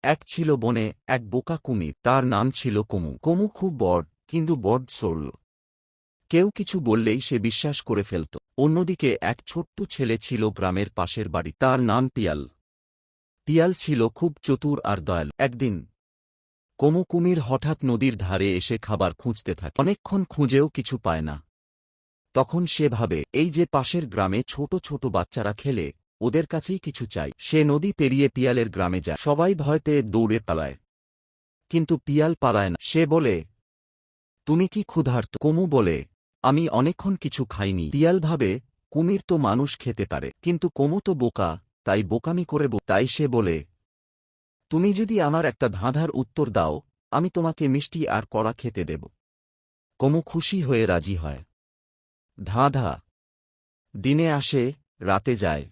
এক ছিল বনে এক বোকা কুমির, তার নাম ছিল কমু। কমু খুব বড়, কিন্তু বড্ড সরল। কেউ কিছু বললেই সে বিশ্বাস করে ফেলত। অন্যদিকে এক ছোট্ট ছেলে ছিল গ্রামের পাশের বাড়ি, তার নাম পিয়াল। পিয়াল ছিল খুব চতুর আর দয়ালু। একদিন কমু কুমির হঠাৎ নদীর ধারে এসে খাবার খুঁজতে থাকে। অনেকক্ষণ খুঁজেও কিছু পায় না। তখন সে ভাবে, এই যে পাশের গ্রামে ছোট ছোট বাচ্চারা খেলে, ওদের কাছেই কিছু চাই। সে নদী পেরিয়ে পিয়ালের গ্রামে যায়। সবাই ভয় পেয়ে দৌড়ে পালায়, কিন্তু পিয়াল পালায় না। সে বলে, তুমি কি ক্ষুধার্ত? কমু বলে, আমি অনেকক্ষণ কিছু খাইনি। পিয়াল ভাবে, কুমির তো মানুষ খেতে পারে, কিন্তু কমু তো বোকা, তাই বোকামি করে। তাই সে বলে, তুমি যদি আমার একটা ধাঁধার উত্তর দাও, আমি তোমাকে মিষ্টি আর কড়া খেতে দেব। কমু খুশি হয়ে রাজি হয়। ধাঁধা: দিনে আসে, রাতে যায়,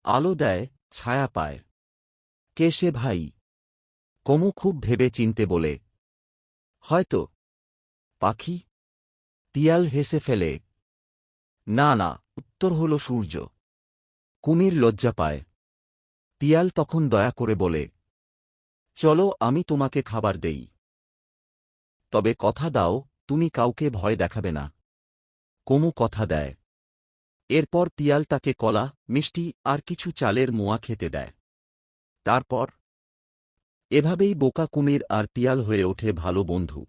আলো দেয়, ছায়া পায়, কে সে ভাই? কমু খুব ভেবে চিনতে বলে, হয়তো পাখি। পিয়াল হেসে ফেলে, না না, উত্তর হল সূর্য। কুমির লজ্জা পায়। পিয়াল তখন দয়া করে বলে, চলো আমি তোমাকে খাবার দেই, তবে কথা দাও তুমি কাউকে ভয় দেখাবে না। কমু কথা দেয়। এরপর পিয়াল তাকে কলা, মিষ্টি আর কিছু চালের মোয়া খেতে দেয়। তারপর এভাবেই বোকা কুমির আর পিয়াল হয়ে ওঠে ভালো বন্ধু।